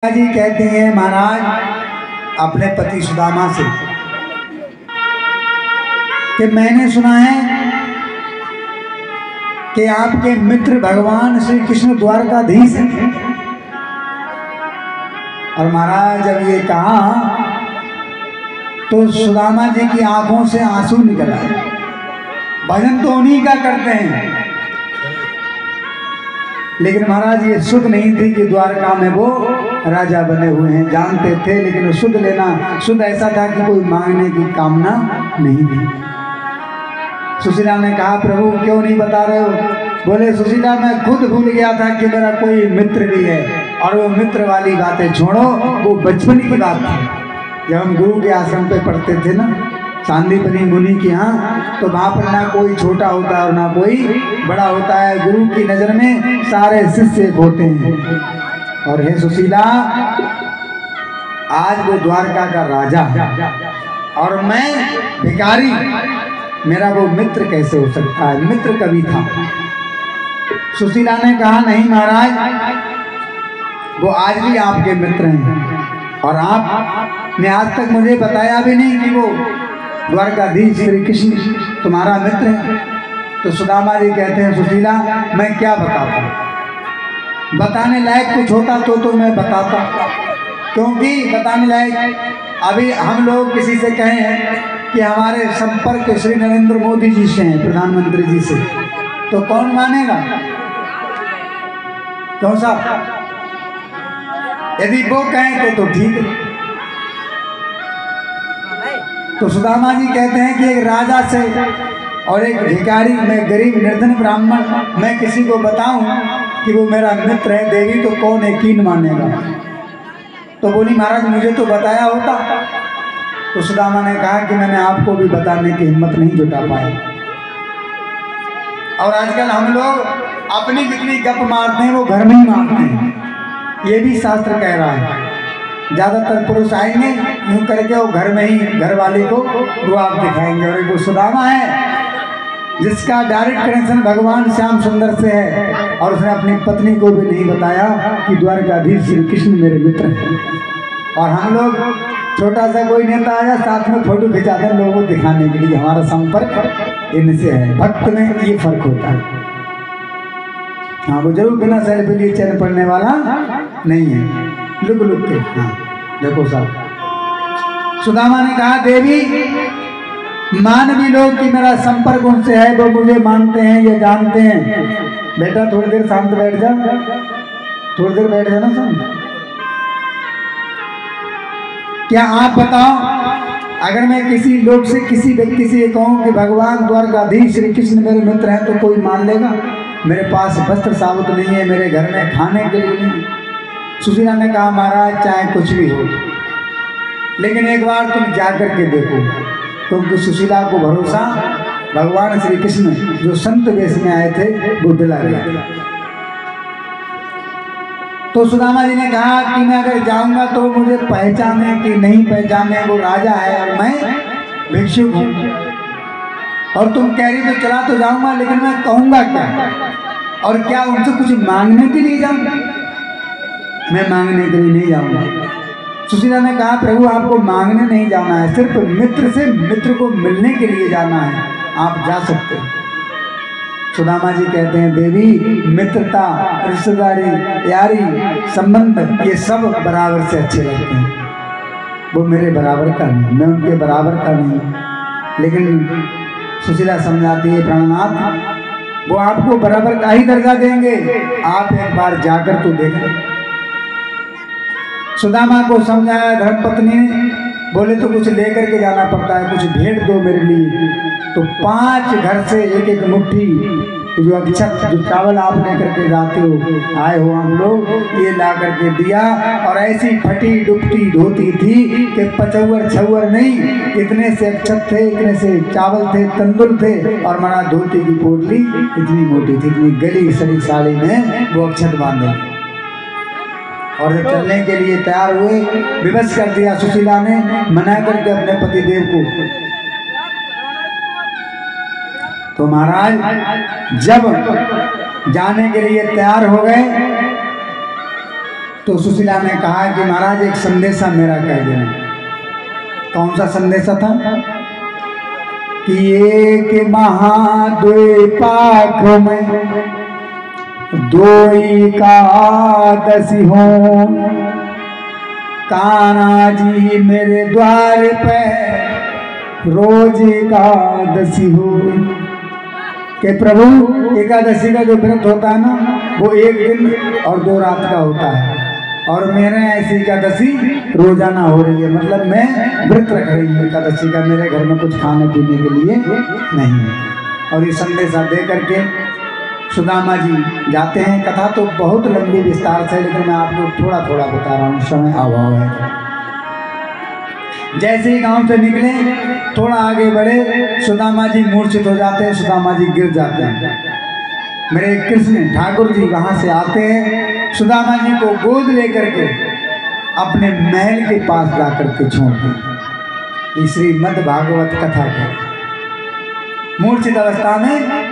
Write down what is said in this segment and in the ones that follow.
जी कहते हैं महाराज अपने पति सुदामा से कि मैंने सुना है कि आपके मित्र भगवान श्री कृष्ण द्वारकाधीश हैं। और महाराज जब ये कहा तो सुदामा जी की आंखों से आंसू निकल आए। भजन तो उन्हीं का करते हैं, लेकिन महाराज ये सुध नहीं थी कि द्वारका में वो राजा बने हुए हैं। जानते थे, लेकिन सुध लेना सुध ऐसा था कि कोई मांगने की कामना नहीं थी। सुशीला ने कहा प्रभु क्यों नहीं बता रहे हो? बोले सुशीला मैं खुद भूल गया था कि मेरा कोई मित्र भी है। और वो मित्र वाली बातें छोड़ो, वो बचपन की बात थी। जब हम गुरु के आश्रम पे पढ़ते थे ना, सांदीपनी मुनि के यहाँ, तो वहाँ पर ना कोई छोटा होता है और ना कोई बड़ा होता है। गुरु की नज़र में सारे शिष्य होते हैं। और हे सुशीला, आज वो द्वारका का राजा है और मैं भिखारी, मेरा वो मित्र कैसे हो सकता है? मित्र कभी था। सुशीला ने कहा नहीं महाराज, वो आज भी आपके मित्र हैं और आपने आज तक मुझे बताया भी नहीं कि वो द्वारकाधीश श्री कृष्ण तुम्हारा मित्र है। तो सुदामा जी कहते हैं सुशीला मैं क्या बताता, बताने लायक कुछ होता तो मैं बताता, क्योंकि बताने लायक अभी हम लोग किसी से कहें कि हमारे संपर्क श्री नरेंद्र मोदी जी से हैं, प्रधानमंत्री जी से, तो कौन मानेगा? क्यों साहब? यदि वो कहें तो ठीक है। तो सुदामा जी कहते हैं कि एक राजा से और एक भिखारी, मैं गरीब निर्धन ब्राह्मण, मैं किसी को बताऊं कि वो मेरा मित्र है देवी, तो कौन यकीन मानेगा? तो बोली महाराज मुझे तो बताया होता। तो सुदामा ने कहा कि मैंने आपको भी बताने की हिम्मत नहीं जुटा पाई। और आजकल हम लोग अपनी जितनी गप मारते हैं वो घर में ही मारते हैं, ये भी शास्त्र कह रहा है। ज़्यादातर पुरुष आएंगे यूँ करके वो घर में ही घर वाले को रुआब दिखाएंगे। और वो सुदामा है जिसका डायरेक्ट कनेक्शन भगवान श्याम सुंदर से है, और उसने अपनी पत्नी को भी नहीं बताया कि द्वारकाधीश श्री कृष्ण मेरे मित्र हैं। और हम लोग छोटा सा कोई नेता आया साथ में फोटो खिंचाते हैं लोगों को दिखाने के लिए हमारा संपर्क इनसे है। भक्त में ये फर्क होता है। हाँ वो जरूर बिना सेल्फी लिए चैन पड़ने वाला नहीं है, लुक लुक के। हाँ देखो साहब, सुदामा ने कहा देवी मान भी लोग कि मेरा संपर्क उनसे है, वो मुझे मानते हैं, ये जानते हैं। बेटा थोड़ी देर शांत बैठ जा, थोड़ी देर बैठ जाना शांत। क्या आप बताओ, अगर मैं किसी लोग से किसी व्यक्ति से कहूँ कि भगवान द्वारकाधीश श्री कृष्ण मेरे मित्र हैं, तो कोई मान लेगा? मेरे पास वस्त्र साबुत नहीं है, मेरे घर में खाने के लिए नहीं। सुशीला ने कहा महाराज चाहे कुछ भी हो, लेकिन एक बार तुम जा कर के देखो। क्योंकि सुशीला को भरोसा भगवान श्री कृष्ण जो संत वेश में आए थे वो दिला गया। तो सुदामा जी ने कहा कि मैं अगर जाऊंगा तो मुझे पहचाने कि नहीं पहचाने, वो राजा है और मैं भिक्षुक हूँ। और तुम कह रही तो चला तो जाऊंगा, लेकिन मैं कहूँगा क्या? और क्या उनसे कुछ मांगने के लिए जाऊंगा? मैं मांगने के लिए नहीं जाऊंगा। सुशीला ने कहा प्रभु आपको मांगने नहीं जाना है, सिर्फ मित्र से मित्र को मिलने के लिए जाना है, आप जा सकते हैं। सुदामा जी कहते हैं देवी मित्रता, रिश्तेदारी, यारी, संबंध ये सब बराबर से अच्छे लगते हैं। वो मेरे बराबर का नहीं, मैं उनके बराबर का नहीं। लेकिन सुशीला समझाती है प्राणनाथ वो आपको बराबर का ही दर्जा देंगे, आप एक बार जाकर तो देखें। सुदामा को समझाया धर्मपत्नी ने, बोले तो कुछ लेकर के जाना पड़ता है, कुछ भेंट दो मेरे लिए। तो 5 घर से एक एक मुट्ठी जो अक्षत जो चावल आप लेकर के जाते हो, आए हो हम लोग, ये ला करके दिया। और ऐसी फटी डुबती धोती थी कि पचौर छौर नहीं, इतने से अक्षत थे, इतने से चावल थे, तंदुर थे, और मना धोती की पोटली इतनी मोटी थी, इतनी गली सड़ी साड़ी में वो अक्षत बांधे। और जब चलने के लिए तैयार हुए, विवश कर दिया सुशीला ने, मना करके अपने पतिदेव को। तो महाराज जब जाने के लिए तैयार हो गए तो सुशीला ने कहा कि महाराज एक संदेशा मेरा कह देना। कौन सा संदेशा था? कि एक महाद्वीपाख में दोई एकादशी हो, कान्हा जी मेरे द्वार पे रोज एकादशी हो। कि प्रभु एकादशी का जो व्रत होता है ना, वो 1 दिन और 2 रात का होता है, और मेरे ऐसी एकादशी रोजाना हो रही है। मतलब मैं व्रत रख रही हूँ एकादशी का, मेरे घर में कुछ खाने पीने के लिए नहीं है। और ये संदेशा दे करके सुदामा जी जाते हैं। कथा तो बहुत लंबी विस्तार से, लेकिन मैं आपको थोड़ा थोड़ा बता रहा हूँ, समय अभाव है। जैसे ही गांव से निकले, थोड़ा आगे बढ़े, सुदामा जी मूर्छित हो जाते हैं, सुदामा जी गिर जाते हैं। मेरे कृष्ण ठाकुर जी वहां से आते हैं, सुदामा जी को गोद लेकर के अपने महल के पास जाकर के छोड़ते हैं। श्रीमद् भागवत कथा का मूर्छित अवस्था में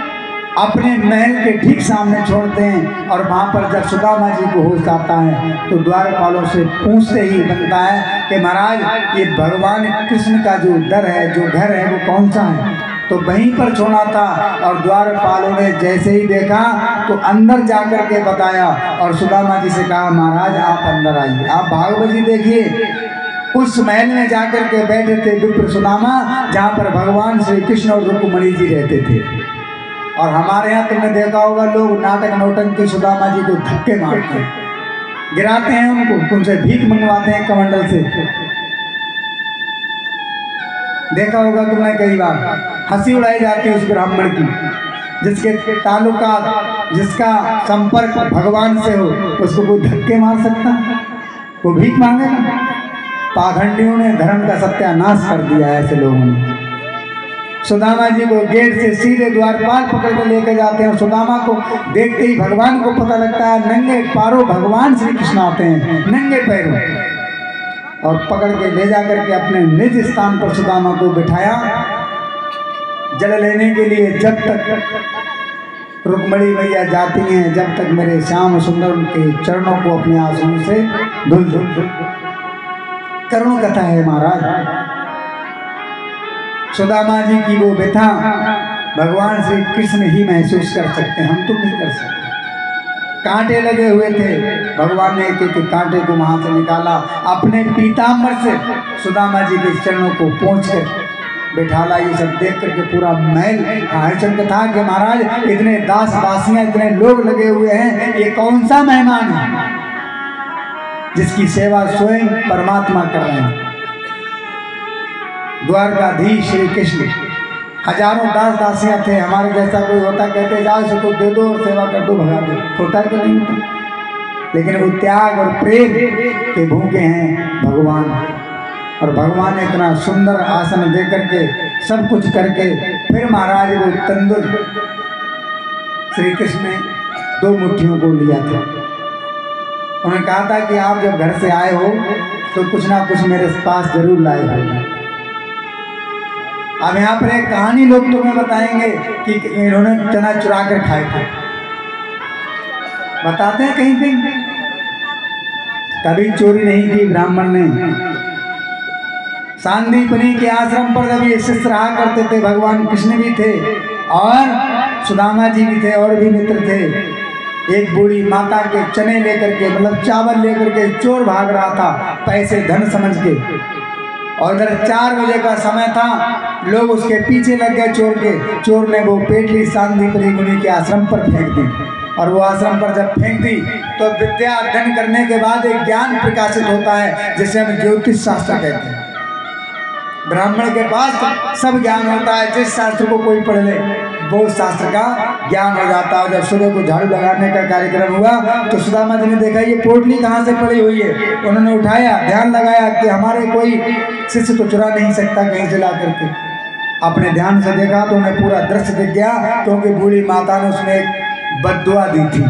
अपने महल के ठीक सामने छोड़ते हैं। और वहाँ पर जब सुदामा जी को होश आता है तो द्वारपालों से पूछते ही बनता है कि महाराज ये भगवान कृष्ण का जो दर है, जो घर है, वो कौन सा है? तो वहीं पर छोड़ा था। और द्वारपालों ने जैसे ही देखा तो अंदर जाकर के बताया और सुदामा जी से कहा महाराज आप अंदर आइए, आप भागवत जी देखिए। उस महल में जाकर के बैठे थे विप्र सुदामा, जहाँ पर भगवान श्री कृष्ण और रुक्मिणी जी रहते थे। और हमारे यहाँ तुमने देखा होगा, लोग नाटक नौटंकी सुदामा जी को धक्के मारते हैं, गिराते हैं उनको, उनसे भीख मंगवाते हैं कमंडल से। देखा होगा तुमने कई बार, हंसी उड़ाई जाती है उस ब्राह्मण की, जिसके ताल्लुकात, जिसका संपर्क भगवान से हो, उसको कोई धक्के मार सकता? वो भीख मांगेगा? पाखंडियों ने धर्म का सत्यानाश कर दिया है ऐसे लोगों ने। सुदामा जी को गेट से सीधे द्वारपाल पकड़ कर लेकर जाते हैं। सुदामा को देखते ही भगवान को पता लगता है, नंगे पैरों भगवान श्री कृष्ण आते हैं, नंगे पैरों, और पकड़ के ले जाकर के अपने निज स्थान पर सुदामा को बिठाया जल लेने के लिए। जब तक रुक्मिणी मैया जाती हैं, जब तक मेरे श्याम सुंदर उनके चरणों को अपने आंसुओं से धुल धुल। करुण कथा है महाराज। सुदामा जी की वो व्यथा भगवान श्री कृष्ण ही महसूस कर सकते हैं, हम तो नहीं कर सकते। कांटे लगे हुए थे, भगवान ने एक एक कांटे को वहां से निकाला, अपने पीताम्बर से सुदामा जी के चरणों को पोंछ कर बैठाला। ये सब देख करके पूरा महल हरिश्चंद्र था कि महाराज इतने दास दासियां, इतने लोग लगे हुए हैं, ये कौन सा मेहमान है जिसकी सेवा स्वयं परमात्मा कर रहे हैं। द्वारकाधीश श्री कृष्ण, हजारों दास दासियां थे। हमारे जैसा कोई होता कहते जाओ इसको दे दो और सेवा कर दो, भगा दो, होता है कि नहीं होता? लेकिन वो त्याग और प्रेम के भूखे हैं भगवान। और भगवान ने इतना सुंदर आसन दे करके, सब कुछ करके, फिर महाराज वो तंदुर श्री कृष्ण ने 2 मुट्ठियों को लिया था। उन्होंने कहा था कि आप जब घर से आए हो तो कुछ ना कुछ मेरे पास जरूर लाए हो। अब यहाँ पर एक कहानी लोग तुम्हें बताएंगे कि इन्होंने चना चुरा कर खाए थे, बताते हैं कहीं कहीं। कभी चोरी नहीं की ब्राह्मण ने। सांदीपनी के आश्रम पर जब ये शिष्य रहा करते थे, भगवान कृष्ण भी थे और सुदामा जी भी थे और भी मित्र थे। एक बूढ़ी माता के चने लेकर के, मतलब चावल लेकर के चोर भाग रहा था, पैसे धन समझ के। और इधर 4 बजे का समय था, लोग उसके पीछे लग गए चोर के। चोर ने वो पेटली सांदीपनी मुनि के आश्रम पर फेंक दी। और वो आश्रम पर जब फेंक दी तो विद्या अध्ययन करने के बाद एक ज्ञान प्रकाशित होता है, जिसे हम ज्योतिष शास्त्र कहते हैं। ब्राह्मण के पास सब ज्ञान होता है, जिस शास्त्र को कोई पढ़ ले वो शास्त्र का ज्ञान हो जाता है। जब सुबह को झाड़ू लगाने का कार्यक्रम हुआ तो सुदामा जी ने देखा ये पोटली कहाँ से पड़ी हुई है। उन्होंने उठाया, ध्यान लगाया कि हमारे कोई शिष्य तो चुरा नहीं सकता कहीं से ला करके। अपने ध्यान से देखा तो उन्हें पूरा दृश्य दिख गया, क्योंकि बूढ़ी माता ने उसमें एक बद्दुआ दी थी,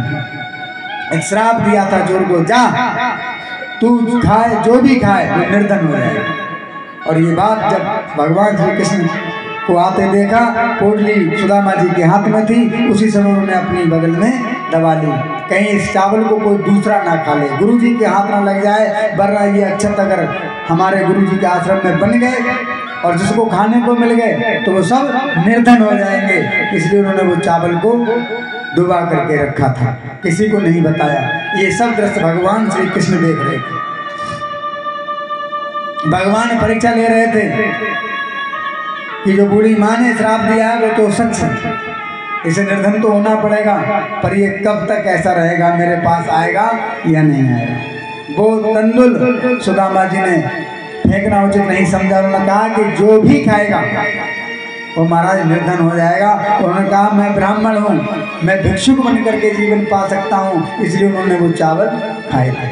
एक श्राप दिया था चोर को, जा तू खाए, जो भी खाए वो निर्धन हो जाए। और ये बात जब भगवान श्री कृष्ण को आते देखा, पोटली सुदामा जी के हाथ में थी, उसी समय उन्होंने अपनी बगल में दबा ली, कहीं इस चावल को कोई दूसरा ना खा ले, गुरुजी के हाथ ना लग जाए, वरना ये अक्षत अगर हमारे गुरुजी के आश्रम में बन गए और जिसको खाने को मिल गए तो वो सब निर्धन हो जाएंगे। इसलिए उन्होंने वो चावल को डुबा करके रखा था, किसी को नहीं बताया। ये सब दृश्य भगवान श्री कृष्ण देख रहे थे। भगवान परीक्षा ले रहे थे कि जो बूढ़ी माँ ने श्राप दिया है वो तो सच है, इसे निर्धन तो होना पड़ेगा, पर ये कब तक ऐसा रहेगा, मेरे पास आएगा या नहीं आएगा। वो तंदुल सुदामा जी ने फेंकना उचित नहीं समझा। उन्होंने कहा कि जो भी खाएगा वो महाराज निर्धन हो जाएगा। उन्होंने कहा मैं ब्राह्मण हूँ, मैं भिक्षुक बन करके जीवन पा सकता हूँ, इसलिए उन्होंने वो चावल खाए थे,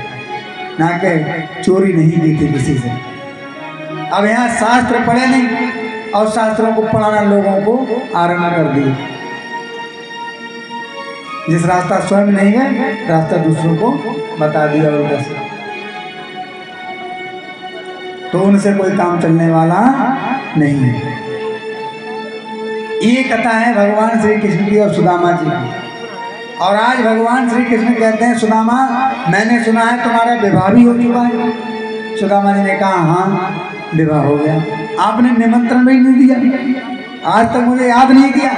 ना कि चोरी नहीं की थी किसी से। अब यहाँ शास्त्र पढ़े नहीं और शास्त्रों को पढ़ाना लोगों को आरंभ कर दिया। जिस रास्ता स्वयं नहीं गए, रास्ता दूसरों को बता दिया उल्टा से, तो उनसे कोई काम चलने वाला नहीं है। ये कथा है भगवान श्री कृष्ण की और सुदामा जी की। और आज भगवान श्री कृष्ण कहते हैं सुदामा, मैंने सुना है तुम्हारा विवाह भी हो चुका है। सुदामा जी ने कहा हाँ विवाह हो गया। आपने निमंत्रण भी नहीं दिया, आज तक मुझे याद नहीं किया।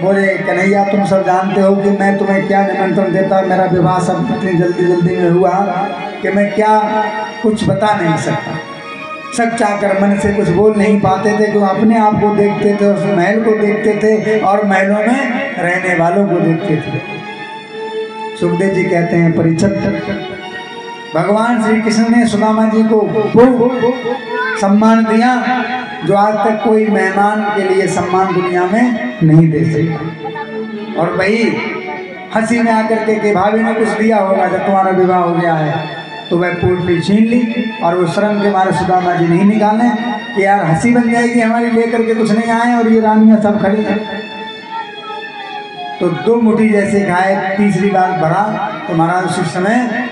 बोले कन्हैया तुम सब जानते हो कि मैं तुम्हें क्या निमंत्रण देता, मेरा विवाह सब इतनी जल्दी जल्दी में हुआ कि मैं क्या कुछ बता नहीं सकता। सब चाहकर मन से कुछ बोल नहीं पाते थे, क्यों अपने आप को देखते थे, उस महल को देखते थे और महलों में रहने वालों को देखते थे। सुखदेव जी कहते हैं परीक्षित, भगवान श्री कृष्ण ने सुदामा जी को वो सम्मान दिया जो आज तक कोई मेहमान के लिए सम्मान दुनिया में नहीं दे सकता। और भाई हंसी में आकर के भाभी ने कुछ दिया होगा, जब तुम्हारा विवाह हो गया है तो वह पोटली छीन ली और वो शर्म के मारे सुदामा जी नहीं निकाले कि यार हंसी बन जाएगी हमारी, लेकर के कुछ नहीं आए और ये रानियां सब खड़ी हैं। तो दो मुट्ठी जैसे खाए, तीसरी बार भरा तो महाराज उस समय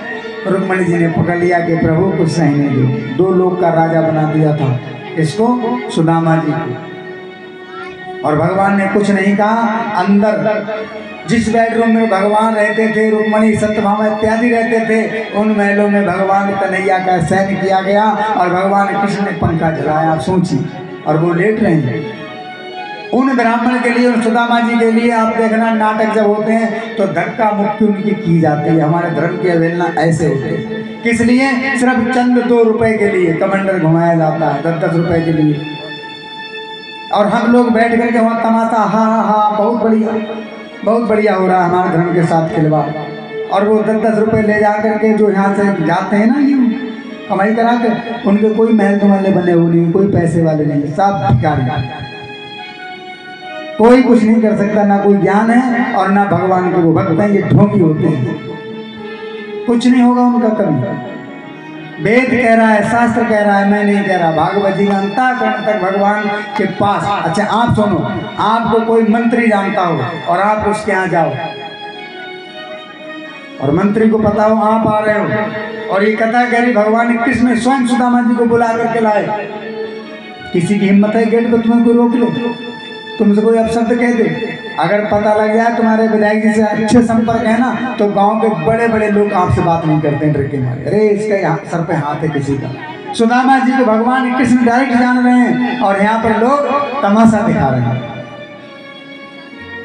रुक्मणी जी ने पकड़ लिया कि प्रभु कुछ सहने दो। दो लोग का राजा बना दिया था इसको, सुदामा जी को। और भगवान ने कुछ नहीं कहा। अंदर जिस बेडरूम में भगवान रहते थे, रुक्मणी सत्यभामा इत्यादि रहते थे, उन महलों में भगवान कन्हैया का शयन किया गया और भगवान कृष्ण ने पंखा जलाया। आप सोचिए, और वो लेट रहे हैं। उन ब्राह्मण के लिए, उन सुदामा जी के लिए आप देखना नाटक जब होते हैं तो धक्का मुक्की उनकी की जाती है। हमारे धर्म की अवहेलना ऐसे होते हैं। किस लिए? सिर्फ चंद 2 रुपए के लिए कमंडल घुमाया जाता है, 10-10 रुपए के लिए। और हम लोग बैठ करके वहाँ तमाशा, हा हा हा बहुत बढ़िया हो रहा है हमारे धर्म के साथ खिलवाड़। और वो 10-10 रुपए ले जा करके जो यहाँ से जाते हैं ना, ये कमाई करा के, उनके कोई महल तुम्हारे बने हुए नहीं, कोई पैसे वाले नहीं, सब भिखारी। कोई कुछ नहीं कर सकता, ना कोई ज्ञान है और ना भगवान के वो भक्त हैं, ये ढोंगी होते हैं। कुछ नहीं होगा उनका कभी। वेद कह रहा है, शास्त्र कह रहा है, मैं नहीं कह रहा। भागवत जी अंतःकरण तक भगवान के पास। अच्छा आप सुनो, आपको कोई मंत्री जानता हो और आप उसके यहाँ जाओ और मंत्री को पता हो आप आ रहे हो और ये कथा कह रही भगवान कृष्ण स्वयं सुदामा जी को बुला करके लाए। किसी की हिम्मत है गेट पर तुम्हें कोई रोक ले, तुमसे कोई अपशब्द कह दे? अगर पता लग जाए तुम्हारे विधायक जी से अच्छे संपर्क है ना, तो गांव के बड़े बड़े लोग आपसे बात नहीं करते हैं डर के मारे। अरे इसका सर पे हाथ है किसी का। सुदामा जी को भगवान कृष्ण डायरेक्ट जान रहे हैं और यहाँ पर लोग तमाशा दिखा रहे हैं।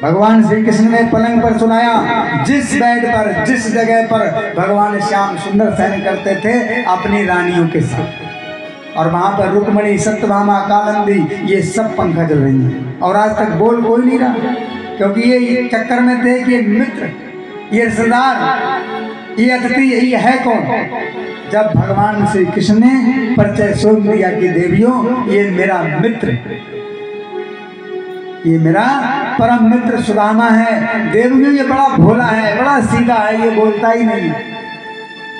भगवान श्री कृष्ण ने पलंग पर सुनाया, जिस बेड पर, जिस जगह पर भगवान श्याम सुंदर शयन करते थे अपनी रानियों के साथ, और वहाँ पर रुक्मणी, सत्यभामा, कालिंदी, ये सब पंखा जल रही हैं। और आज तक बोल कोई नहीं रहा, क्योंकि ये चक्कर में थे कि ये मित्र, ये रिश्तेदार, ये अतिथि, ये है कौन? जब भगवान श्री कृष्ण ने परिचय सौंप दिया कि देवियों ये मेरा मित्र, ये मेरा परम मित्र सुदामा है। देवियों ये बड़ा भोला है, बड़ा सीधा है, ये बोलता ही नहीं।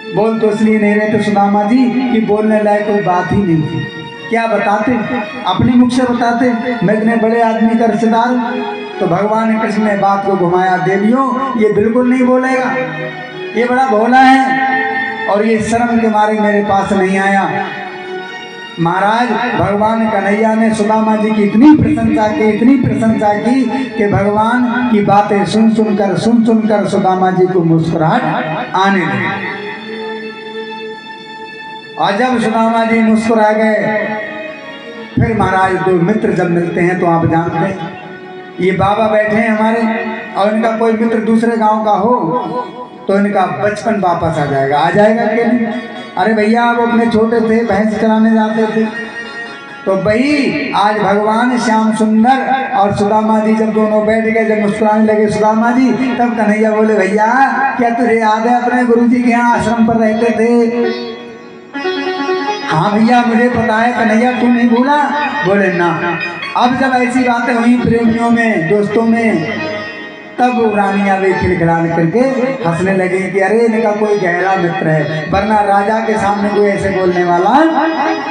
बोल तो इसलिए नहीं रहे थे सुदामा जी कि बोलने लायक कोई बात ही नहीं थी। क्या बताते? अपने मुख से बताते, मैं इतने बड़े आदमी का रिश्तेदार हूँ। तो भगवान कृष्ण ने बात को घुमाया, देवियों ये बिल्कुल नहीं बोलेगा, ये बड़ा भोला है और ये शर्म के मारे मेरे पास नहीं आया। महाराज भगवान कन्हैया ने सुदामा जी की इतनी प्रशंसा की कि भगवान की बातें सुन सुनकर सुदामा जी को मुस्कुराहट आने लगी। और जब सुदामा जी मुस्कुरा गए, फिर महाराज दो मित्र जब मिलते हैं तो आप जानते हैं, ये बाबा बैठे हैं हमारे, और इनका कोई मित्र दूसरे गांव का हो तो इनका बचपन वापस आ जाएगा कि नहीं? अरे भैया वो अपने छोटे थे, भैंस चराने जाते थे, तो भाई आज भगवान श्याम सुंदर और सुदामा जी जब दोनों बैठ गए, जब मुस्कुराने लगे सुदामा जी, तब कन्हैया बोले भैया क्या तुझे याद है अपने गुरुजी के यहाँ आश्रम पर रहते थे? हाँ भैया मुझे पता है कन्हैया, तू नहीं भूला? बोले ना। अब जब ऐसी बातें हुई प्रेमियों में, दोस्तों में, तब रानियां भी खिलखिलाने करके हंसने लगी कि अरे इनका कोई गहरा मित्र है, वरना राजा के सामने कोई ऐसे बोलने वाला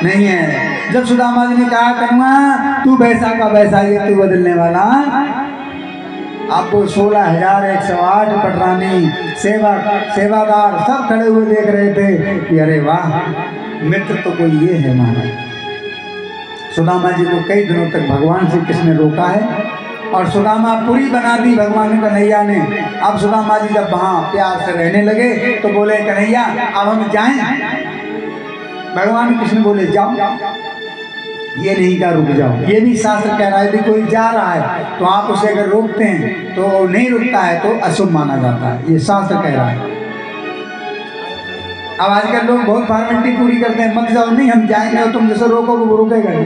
नहीं है। जब सुदामा जी ने कहा कन्वा तू वैसा का वैसा ही तू बदलने वाला, आपको 16,108 पटरानी सेवादार सब खड़े हुए देख रहे थे कि अरे वाह मित्र तो कोई ये है महाराज। सुदामा जी को कई दिनों तक भगवान श्री कृष्ण ने रोका है और सुदामा पूरी बना दी भगवान कन्हैया ने। अब सुदामा जी जब वहाँ प्यार से रहने लगे तो बोले कन्हैया अब हम जाएं? भगवान कृष्ण बोले जाओ, ये नहीं का रुक जाओ। ये भी शास्त्र कह रहा है कि कोई जा रहा है तो आप उसे अगर रोकते हैं तो नहीं रुकता है तो अशुभ माना जाता है, ये शास्त्र कह रहा है। अब आजकल लोग बहुत फॉर्मेलिटी पूरी करते हैं, मत जाओ, नहीं हम जाएंगे और तुम जैसे रोकोगे वो रुकेगा नहीं।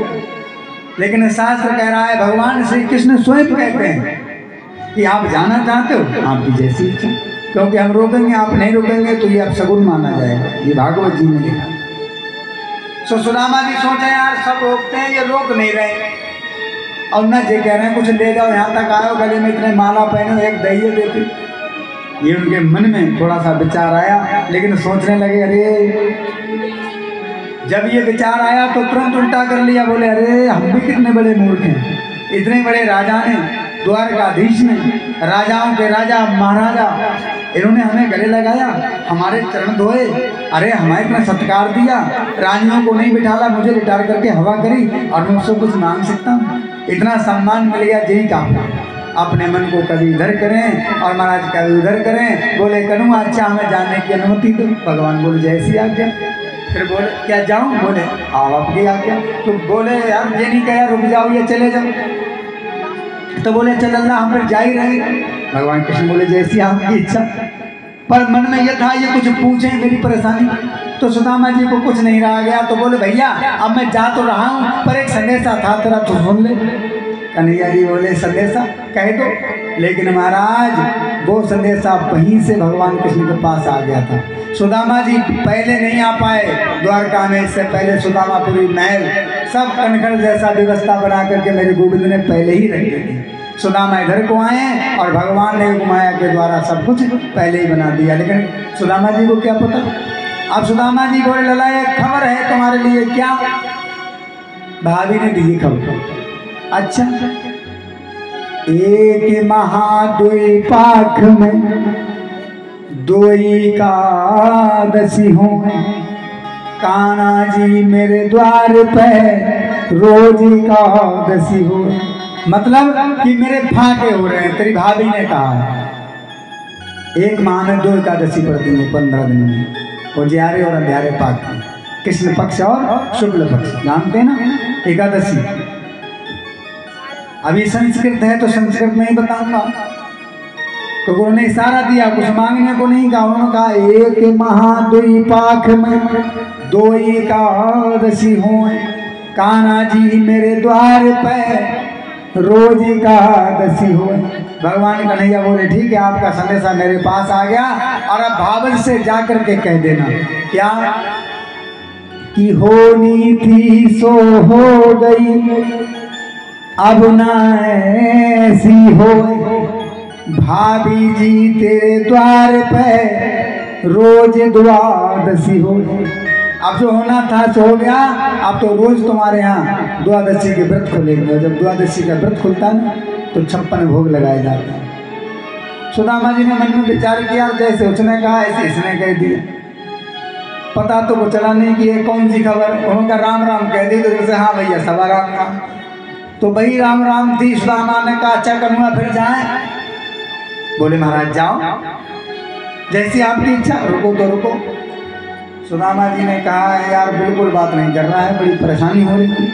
लेकिन शास्त्र कह रहा है, भगवान श्री कृष्ण स्वयं कहते हैं कि आप जाना चाहते हो आपकी जैसी इच्छा, क्योंकि हम रोकेंगे आप नहीं रुकेंगे तो ये अपशगुन माना जाएगा। ये भागवत जी में लिखा। सो सुदामा जी सोचे यार सब रोकते हैं, ये रोक नहीं रहे, और न जे कह रहे हैं कुछ ले जाओ, यहाँ तक आयो, गले में इतने माला पहने, एक दही देती। ये उनके मन में थोड़ा सा विचार आया, लेकिन सोचने लगे अरे, जब ये विचार आया तो तुरंत उल्टा कर लिया, बोले अरे हम भी कितने बड़े मूर्ख हैं, इतने बड़े राजा ने, द्वारकाधीश ने, राजाओं के राजा महाराजा, इन्होंने हमें गले लगाया, हमारे चरण धोए, अरे हमारे इतना सत्कार दिया, रानियों को नहीं बिठाला, मुझे लिटार करके हवा करी और मैं उससे कुछ मांग सकता हूँ, इतना सम्मान मिल गया, यही काम। अपने मन को कभी इधर करें और महाराज कभी उधर करें। बोले करूँ अच्छा हमें जाने की अनुमति दो। भगवान बोले जैसी आज्ञा। फिर बोले क्या जाऊँ? बोले आओ आपकी आज्ञा। तो बोले यार ये नहीं कहा रुक जाओ, ये चले जाओ। तो बोले चल अल्लाह हम फिर जा ही रहे। भगवान कृष्ण बोले जैसी आपकी इच्छा। पर मन में यह था ये कुछ पूछें मेरी परेशानी, तो सुदामा जी को कुछ नहीं रहा गया। तो बोले भैया अब मैं जा तो रहा हूँ पर एक संदेशा था तेरा, तो सुन ले। कन्हैया जी बोले संदेशा कहे तो, लेकिन महाराज वो संदेशा वहीं से भगवान कृष्ण के पास आ गया था। सुदामा जी पहले नहीं आ पाए द्वारका में, इससे पहले सुदामापुरी महल सब कनखड़ जैसा व्यवस्था बना करके मेरे गोविंद ने पहले ही रख दी थी। सुदामा इधर को आए और भगवान ने माया के द्वारा सब कुछ पहले ही बना दिया, लेकिन सुदामा जी को क्या पता। अब सुदामा जी बोले लला एक खबर है तुम्हारे लिए। क्या? भाभी ने दी खबर। अच्छा, एक महाद्वीपाख में दोई एकादशी हो, कान्हा जी मेरे द्वार पे रोज एकादशी हो। मतलब कि मेरे फाके हो रहे हैं। तेरी भाभी ने कहा एक माह में 2 एकादशी पड़ती है 15 दिन में, उजियारे और अंधियारे पाक, कृष्ण पक्ष और शुक्ल पक्ष, जानते हैं ना एकादशी। अभी संस्कृत है तो संस्कृत में ही बताऊंगा। तो उन्होंने इशारा दिया, कुछ मांगने को नहीं कहा। उन्होंने कहा एक महाद्वीपाख में 2 एकादशी हो, कान्हा जी मेरे द्वार पे रोज एकादशी हो। भगवान कन्हैया बोले ठीक है आपका संदेशा मेरे पास आ गया, और अब भावल से जाकर के कह देना क्या कि होनी थी सो हो गई, अब ना ऐसी हो। भाभी जी तेरे द्वार पे रोज द्वादशी हो। अब जो होना था सो हो गया, अब तो रोज तुम्हारे यहाँ द्वादशी के व्रत खुलेंगे। जब द्वादशी का व्रत खुलता है तो 56 भोग लगाए जाते हैं। सुदामा जी ने मन में विचार किया, जैसे उसने कहा ऐसे इसने कह दिया। पता तो वो चला नहीं कि ये कौन सी खबर। उन्होंने कहा राम राम कह दी। तो जैसे हाँ भैया सवा राम राम। तो वही राम राम थी। सुदामा ने कहा अच्छा करूँगा फिर जाए। बोले महाराज जाओ जैसी आपकी इच्छा। रुको तो रुको। सुदामा जी ने कहा यार बिल्कुल बात नहीं कर रहा है, बड़ी परेशानी हो रही थी।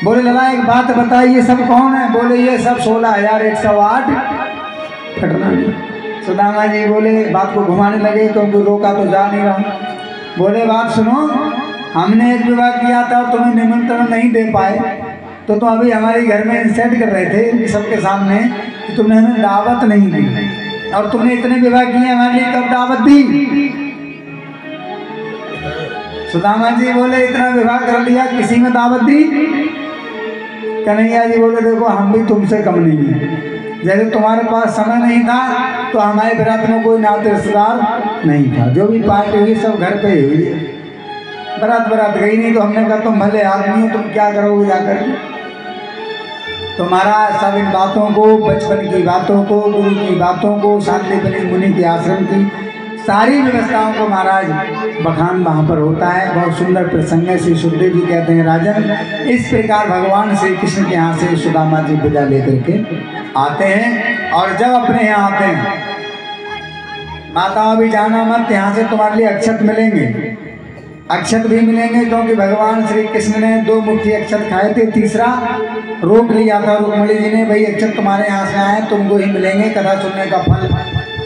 बोले लला एक बात बताइए ये सब कौन है? बोले ये सब 16,108 फटना। सुदामा जी बोले बात को घुमाने लगे क्योंकि रोका तो जा नहीं रहा। बोले बात सुनो, हमने एक विवाह किया था और तुम्हें निमंत्रण नहीं दे पाए, तो तुम अभी हमारे घर में सेट कर रहे थे सबके सामने कि तुमने हमें दावत नहीं दी, और तुमने इतने विवाह किए हमारे लिए कब दावत दी? सुदामा जी बोले इतना विवाह कर लिया किसी में दावत दी? कन्हैया जी बोले देखो हम भी तुमसे कम नहीं है। जैसे तुम्हारे पास समय नहीं था तो हमारे बरात में कोई नाते रिश्तेदार नहीं था, जो भी पार्टी हुई सब घर पे ही हुई है, बरात गई नहीं। तो हमने कहा तुम भले आदमी हो, तुम क्या करोगे जाकर? तो महाराज सब इन बातों को, बचपन की बातों को, गुरु की बातों को, शांतिपनी मुनि के आश्रम की सारी व्यवस्थाओं को महाराज बखान वहाँ पर होता है। बहुत सुंदर प्रसंग है। श्री सुखदेव जी कहते हैं राजन इस प्रकार भगवान श्री कृष्ण के यहाँ से सुदामा जी विदा लेकर के आते हैं, और जब अपने यहाँ आते हैं माताओं भी जाना मत, यहाँ से तुम्हारे लिए अक्षत मिलेंगे, अक्षत भी मिलेंगे क्योंकि भगवान श्री कृष्ण ने 2 मुट्ठी अक्षत खाए थे, तीसरा रोक लिया था रुक्मिणी जी ने, भाई अक्षत तुम्हारे यहाँ से आए तुमको ही मिलेंगे, कथा सुनने का फल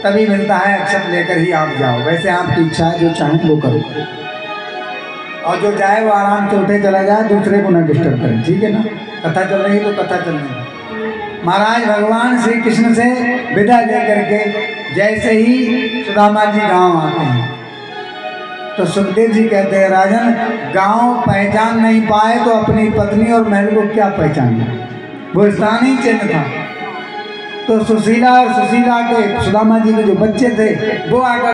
तभी मिलता है, अक्षत लेकर ही आप जाओ। वैसे आपकी इच्छा है जो चाहें वो करो, और जो जाए वो आराम से उठे चला जाए, दूसरे को न डिस्टर्ब करें, ठीक है ना? कथा चल रही है तो कथा चल रही है। महाराज भगवान श्री कृष्ण से विदा लेकर के जैसे ही सुदामा जी गांव आते हैं तो सुखदेव जी कहते हैं राजन गांव पहचान नहीं पाए तो अपनी पत्नी और महल को क्या पहचाना? वो स्थानीय चिन्ह था। तो सुशीला और सुशीला के सुदामा जी के जो बच्चे थे वो आकर